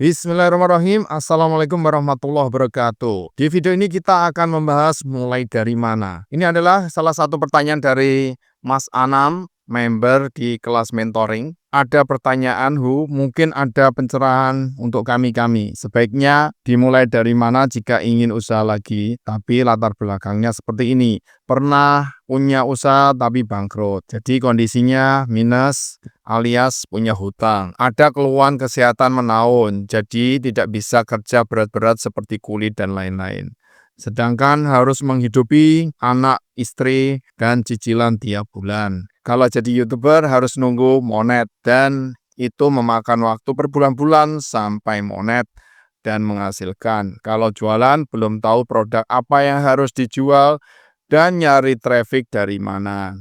Bismillahirrahmanirrahim. Assalamualaikum warahmatullahi wabarakatuh. Di video ini kita akan membahas mulai dari mana. Ini adalah salah satu pertanyaan dari Mas Anam, member di kelas mentoring. Ada pertanyaan mungkin ada pencerahan untuk kami-kami. Sebaiknya dimulai dari mana jika ingin usaha lagi, tapi latar belakangnya seperti ini. Pernah punya usaha tapi bangkrut. Jadi kondisinya minus alias punya hutang. Ada keluhan kesehatan menaun, jadi tidak bisa kerja berat-berat seperti kulit dan lain-lain. Sedangkan harus menghidupi anak, istri, dan cicilan tiap bulan. Kalau jadi YouTuber harus nunggu monet dan itu memakan waktu berbulan-bulan sampai monet dan menghasilkan. Kalau jualan belum tahu produk apa yang harus dijual dan nyari traffic dari mana.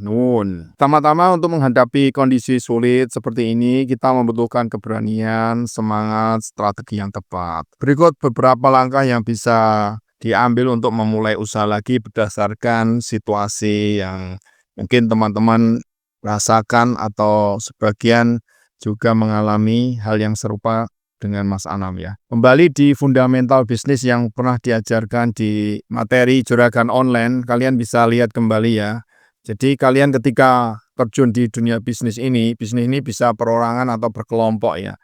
Pertama-tama untuk menghadapi kondisi sulit seperti ini, kita membutuhkan keberanian, semangat, strategi yang tepat. Berikut beberapa langkah yang bisa diambil untuk memulai usaha lagi berdasarkan situasi yang mungkin teman-teman rasakan atau sebagian juga mengalami hal yang serupa dengan Mas Anam ya. Kembali di fundamental bisnis yang pernah diajarkan di materi Juragan Online, kalian bisa lihat kembali ya. Jadi kalian ketika terjun di dunia bisnis ini bisa perorangan atau berkelompok ya.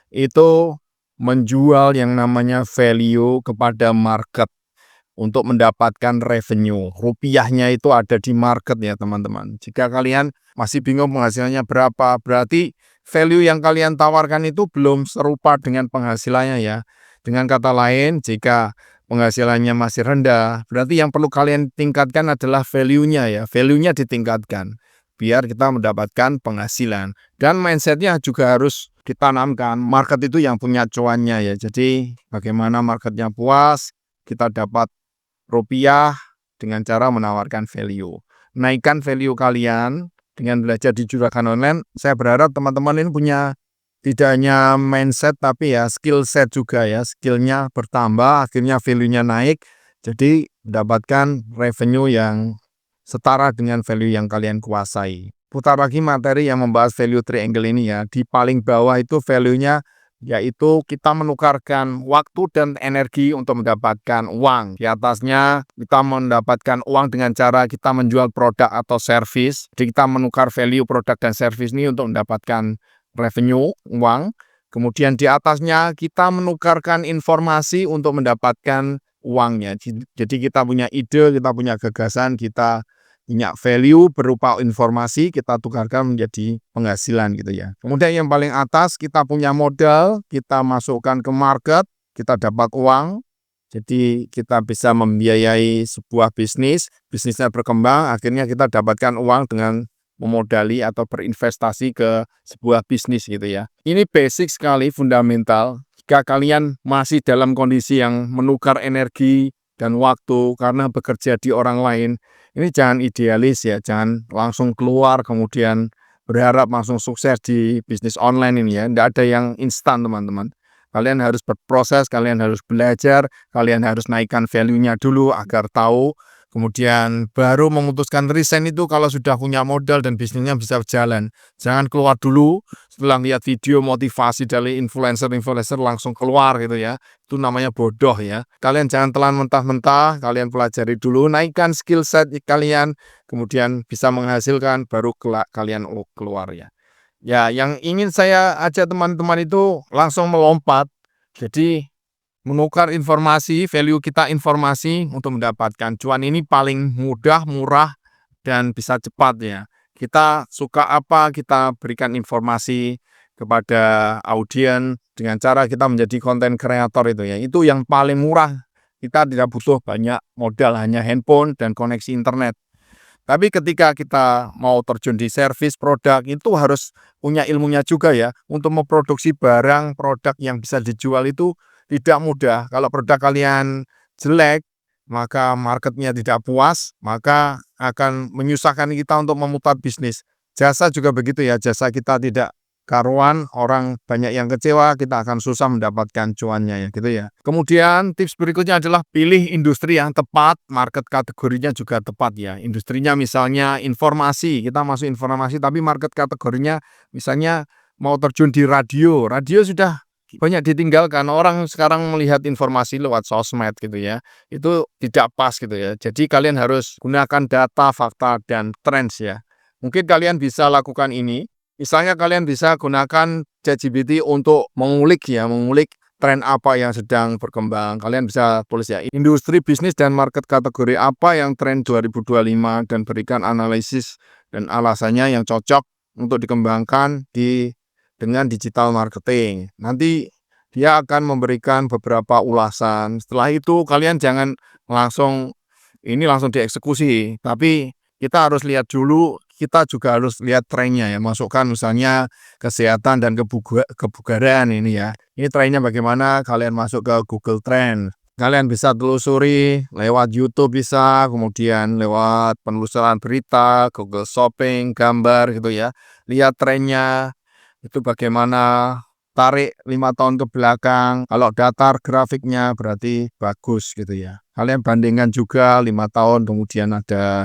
Itu menjual yang namanya value kepada market untuk mendapatkan revenue. Rupiahnya itu ada di market ya teman-teman. Jika kalian masih bingung penghasilannya berapa, berarti value yang kalian tawarkan itu belum serupa dengan penghasilannya ya. Dengan kata lain, jika penghasilannya masih rendah, berarti yang perlu kalian tingkatkan adalah value-nya ya. Value-nya ditingkatkan biar kita mendapatkan penghasilan. Dan mindset-nya juga harus ditanamkan. Market itu yang punya cuannya ya. Jadi bagaimana marketnya puas, kita dapat rupiah dengan cara menawarkan value. Naikkan value kalian dengan belajar di Juragan Online. Saya berharap teman-teman ini punya tidak hanya mindset tapi ya skill set juga ya. Skillnya bertambah, akhirnya value-nya naik. Jadi mendapatkan revenue yang setara dengan value yang kalian kuasai. Putar lagi materi yang membahas value triangle ini ya. Di paling bawah itu value-nya yaitu kita menukarkan waktu dan energi untuk mendapatkan uang. Di atasnya kita mendapatkan uang dengan cara kita menjual produk atau service. Jadi kita menukar value produk dan service ini untuk mendapatkan revenue, uang. Kemudian di atasnya kita menukarkan informasi untuk mendapatkan uangnya. Jadi kita punya ide, kita punya gagasan, kita punya value berupa informasi, kita tukarkan menjadi penghasilan gitu ya. Kemudian yang paling atas kita punya modal, kita masukkan ke market, kita dapat uang. Jadi kita bisa membiayai sebuah bisnisnya berkembang, akhirnya kita dapatkan uang dengan memodali atau berinvestasi ke sebuah bisnis gitu ya. Ini basic sekali, fundamental. Jika kalian masih dalam kondisi yang menukar energi dan waktu karena bekerja di orang lain, ini jangan idealis ya, jangan langsung keluar kemudian berharap langsung sukses di bisnis online ini ya. Tidak ada yang instan teman-teman. Kalian harus berproses, kalian harus belajar, kalian harus naikkan value-nya dulu agar tahu. Kemudian baru memutuskan resign itu kalau sudah punya modal dan bisnisnya bisa berjalan. Jangan keluar dulu setelah lihat video motivasi dari influencer langsung keluar gitu ya. Itu namanya bodoh ya. Kalian jangan telan mentah-mentah, kalian pelajari dulu, naikkan skill set kalian, kemudian bisa menghasilkan, baru kalian keluar ya. Ya, yang ingin saya ajak teman-teman itu langsung melompat. Jadi menukar informasi, value kita informasi untuk mendapatkan cuan ini paling mudah, murah, dan bisa cepat ya. Kita suka apa, kita berikan informasi kepada audiens dengan cara kita menjadi konten kreator itu ya. Itu yang paling murah. Kita tidak butuh banyak modal, hanya handphone dan koneksi internet. Tapi ketika kita mau terjun di servis produk itu harus punya ilmunya juga ya. Untuk memproduksi barang, produk yang bisa dijual itu tidak mudah. Kalau produk kalian jelek, maka marketnya tidak puas, maka akan menyusahkan kita untuk memutar bisnis. Jasa juga begitu ya, jasa kita tidak karuan, orang banyak yang kecewa, kita akan susah mendapatkan cuannya ya gitu ya. Kemudian tips berikutnya adalah pilih industri yang tepat, market kategorinya juga tepat ya. Industrinya misalnya informasi, kita masuk informasi tapi market kategorinya misalnya mau terjun di radio. Radio sudah banyak ditinggalkan. Orang sekarang melihat informasi lewat sosmed gitu ya, itu tidak pas gitu ya. Jadi kalian harus gunakan data, fakta, dan trends ya. Mungkin kalian bisa lakukan ini, misalnya kalian bisa gunakan ChatGPT untuk mengulik ya, mengulik tren apa yang sedang berkembang. Kalian bisa tulis ya, industri bisnis dan market kategori apa yang tren 2025 dan berikan analisis dan alasannya yang cocok untuk dikembangkan dengan digital marketing. Nanti dia akan memberikan beberapa ulasan. Setelah itu kalian jangan langsung dieksekusi, tapi kita harus lihat dulu, kita juga harus lihat trennya ya. Masukkan misalnya kesehatan dan kebugaran ini ya. Ini trennya bagaimana, kalian masuk ke Google Trend. Kalian bisa telusuri lewat YouTube bisa, kemudian lewat penelusuran berita, Google Shopping, gambar gitu ya. Lihat trennya, itu bagaimana, tarik 5 tahun ke belakang, kalau datar grafiknya berarti bagus gitu ya. Kalian bandingkan juga 5 tahun kemudian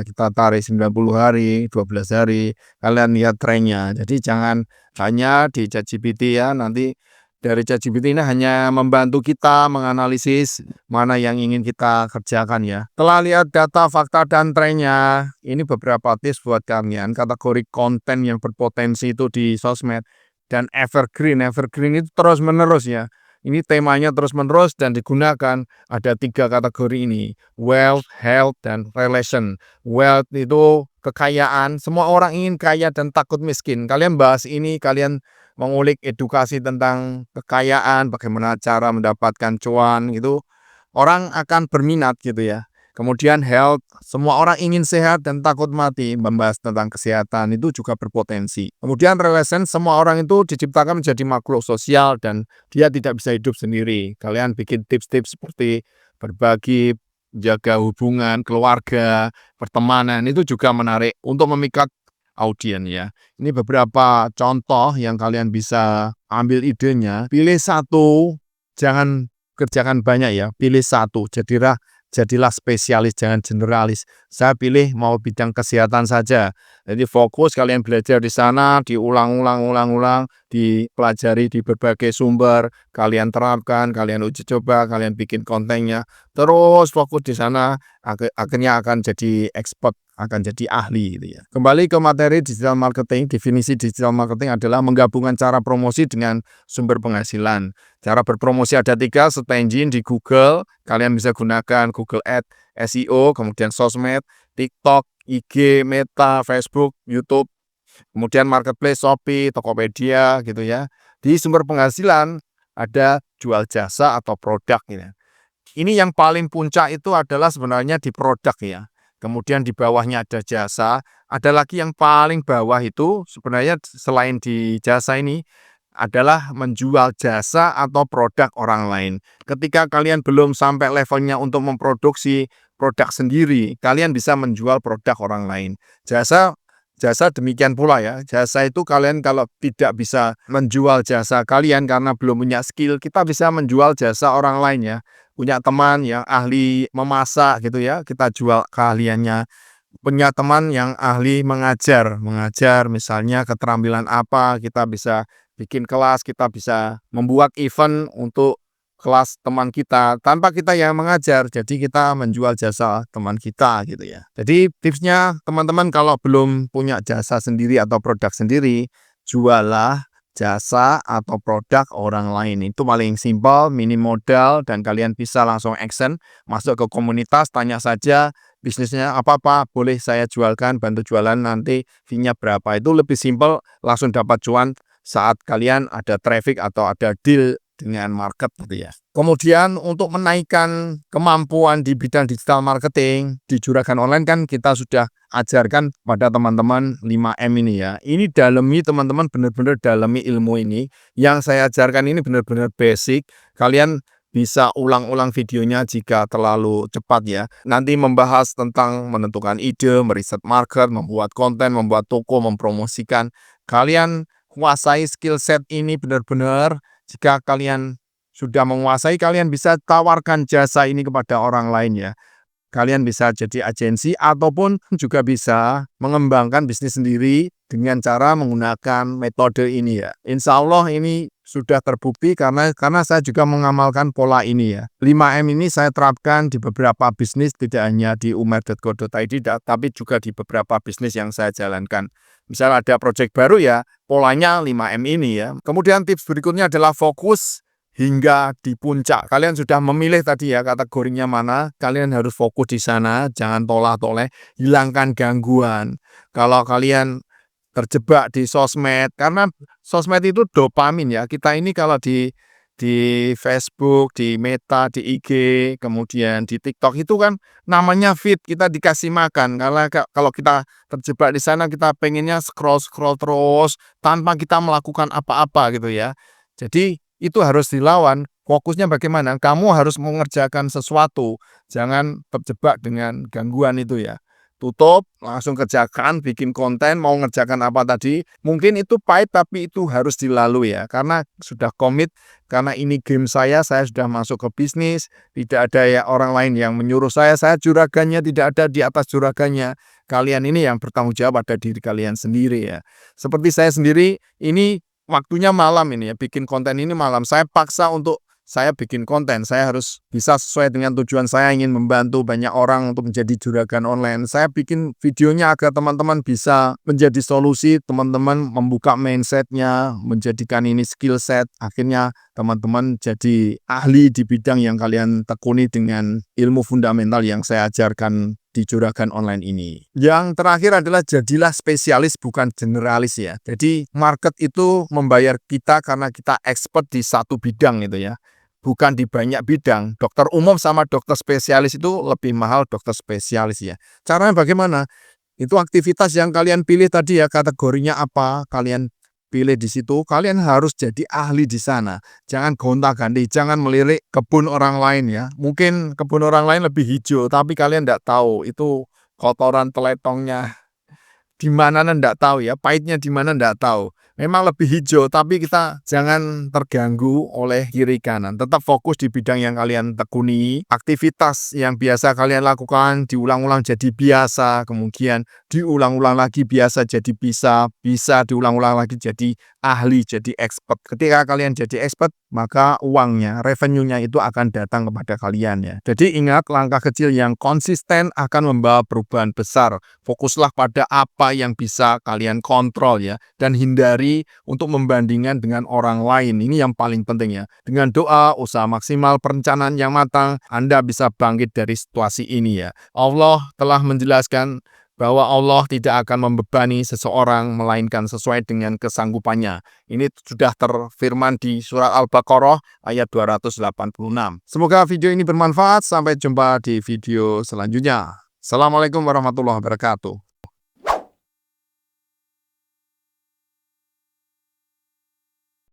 kita tarik 90 hari, 12 hari, kalian lihat trennya. Jadi jangan hanya di ChatGPT ya, nanti dari ChatGPT ini hanya membantu kita menganalisis mana yang ingin kita kerjakan ya. Setelah lihat data, fakta, dan trennya, ini beberapa tips buat kalian, kategori konten yang berpotensi itu di sosmed. Dan evergreen itu terus-menerus ya. Ini temanya terus-menerus dan digunakan. Ada 3 kategori ini, wealth, health, dan relation. Wealth itu kekayaan, semua orang ingin kaya dan takut miskin. Kalian bahas ini, kalian mengulik edukasi tentang kekayaan, bagaimana cara mendapatkan cuan gitu, orang akan berminat gitu ya. Kemudian health, semua orang ingin sehat dan takut mati, membahas tentang kesehatan itu juga berpotensi. Kemudian relation, semua orang itu diciptakan menjadi makhluk sosial dan dia tidak bisa hidup sendiri. Kalian bikin tips-tips seperti berbagi, jaga hubungan, keluarga, pertemanan, itu juga menarik untuk memikat audien ya. Ini beberapa contoh yang kalian bisa ambil idenya. Pilih satu, jangan kerjakan banyak ya, pilih satu, jadilah spesialis, jangan generalis. Saya pilih mau bidang kesehatan saja. Jadi fokus kalian belajar di sana, diulang-ulang, dipelajari di berbagai sumber, kalian terapkan, kalian uji coba, kalian bikin kontennya, terus fokus di sana, akhirnya akan jadi expert, akan jadi ahli gitu ya. Kembali ke materi digital marketing, definisi digital marketing adalah menggabungkan cara promosi dengan sumber penghasilan. Cara berpromosi ada 3, search engine di Google, kalian bisa gunakan Google Ads, SEO, kemudian sosmed, TikTok, IG, Meta, Facebook, YouTube, kemudian marketplace, Shopee, Tokopedia gitu ya. Di sumber penghasilan ada jual jasa atau produk gitu. Ini yang paling puncak itu adalah sebenarnya di produk ya. Kemudian di bawahnya ada jasa, ada lagi yang paling bawah itu sebenarnya selain di jasa ini adalah menjual jasa atau produk orang lain. Ketika kalian belum sampai levelnya untuk memproduksi produk sendiri, kalian bisa menjual produk orang lain. Jasa demikian pula ya. Jasa itu kalian kalau tidak bisa menjual jasa kalian karena belum punya skill, kita bisa menjual jasa orang lain ya. Punya teman yang ahli memasak gitu ya, kita jual keahliannya. Punya teman yang ahli mengajar misalnya keterampilan apa, kita bisa bikin kelas, kita bisa membuat event untuk kelas teman kita tanpa kita yang mengajar, jadi kita menjual jasa teman kita gitu ya. Jadi tipsnya teman-teman kalau belum punya jasa sendiri atau produk sendiri, jualah jasa atau produk orang lain. Itu paling simpel, minim modal, dan kalian bisa langsung action, masuk ke komunitas, tanya saja bisnisnya apa-apa, boleh saya jualkan, bantu jualan, nanti fee-nya berapa. Itu lebih simpel, langsung dapat cuan saat kalian ada traffic atau ada deal dengan market gitu ya. Kemudian untuk menaikkan kemampuan di bidang digital marketing di Juragan Online kan kita sudah ajarkan pada teman-teman 5M ini ya. Ini dalemi teman-teman, benar-benar dalemi ilmu ini. Yang saya ajarkan ini benar-benar basic. Kalian bisa ulang-ulang videonya jika terlalu cepat ya. Nanti membahas tentang menentukan ide, meriset market, membuat konten, membuat toko, mempromosikan. Kalian kuasai skill set ini benar-benar. Jika kalian sudah menguasai, kalian bisa tawarkan jasa ini kepada orang lain ya. Kalian bisa jadi agensi ataupun juga bisa mengembangkan bisnis sendiri dengan cara menggunakan metode ini ya. Insya Allah ini sudah terbukti karena saya juga mengamalkan pola ini ya. 5M ini saya terapkan di beberapa bisnis, tidak hanya di umer.co.id tapi juga di beberapa bisnis yang saya jalankan. Misal ada proyek baru ya, polanya 5M ini ya. Kemudian tips berikutnya adalah fokus hingga di puncak. Kalian sudah memilih tadi ya kategorinya mana, kalian harus fokus di sana, jangan tolak-toleh, hilangkan gangguan. Kalau kalian terjebak di sosmed, karena sosmed itu dopamin ya. Kita ini kalau di Facebook, di Meta, di IG, kemudian di TikTok itu kan namanya feed, kita dikasih makan. Kalau kita terjebak di sana, kita pengennya scroll-scroll terus tanpa kita melakukan apa-apa gitu ya. Jadi itu harus dilawan. Fokusnya bagaimana? Kamu harus mengerjakan sesuatu, jangan terjebak dengan gangguan itu ya. Tutup, langsung kerjakan, bikin konten, mau ngerjakan apa tadi. Mungkin itu pahit tapi itu harus dilalui ya. Karena sudah komit, karena ini game saya sudah masuk ke bisnis, tidak ada ya orang lain yang menyuruh saya juragannya, tidak ada di atas juragannya. Kalian ini yang bertanggung jawab pada diri kalian sendiri ya. Seperti saya sendiri, ini waktunya malam ini ya, bikin konten ini malam. Saya paksa untuk saya bikin konten, saya harus bisa sesuai dengan tujuan saya, ingin membantu banyak orang untuk menjadi juragan online. Saya bikin videonya agar teman-teman bisa menjadi solusi, teman-teman membuka mindset-nya, menjadikan ini skill set. Akhirnya teman-teman jadi ahli di bidang yang kalian tekuni dengan ilmu fundamental yang saya ajarkan di juragan online ini. Yang terakhir adalah jadilah spesialis bukan generalis ya. Jadi market itu membayar kita karena kita expert di satu bidang itu ya. Bukan di banyak bidang. Dokter umum sama dokter spesialis itu lebih mahal dokter spesialis ya. Caranya bagaimana? Itu aktivitas yang kalian pilih tadi ya, kategorinya apa, kalian pilih di situ, kalian harus jadi ahli di sana. Jangan gonta-ganti, jangan melirik kebun orang lain ya. Mungkin kebun orang lain lebih hijau, tapi kalian tidak tahu itu kotoran teletongnya di mana ndak tahu ya, pahitnya di mana ndak tahu. Memang lebih hijau, tapi kita jangan terganggu oleh kiri kanan. Tetap fokus di bidang yang kalian tekuni. Aktivitas yang biasa kalian lakukan diulang-ulang jadi biasa, kemudian diulang-ulang lagi biasa jadi bisa diulang-ulang lagi jadi ahli, jadi expert. Ketika kalian jadi expert, maka uangnya, revenue-nya itu akan datang kepada kalian ya. Jadi ingat, langkah kecil yang konsisten akan membawa perubahan besar. Fokuslah pada apa yang bisa kalian kontrol ya, dan hindari untuk membandingkan dengan orang lain. Ini yang paling penting ya. Dengan doa, usaha maksimal, perencanaan yang matang, Anda bisa bangkit dari situasi ini ya. Allah telah menjelaskan bahwa Allah tidak akan membebani seseorang melainkan sesuai dengan kesanggupannya. Ini sudah terfirman di surat Al-Baqarah ayat 286. Semoga video ini bermanfaat. Sampai jumpa di video selanjutnya. Assalamualaikum warahmatullahi wabarakatuh.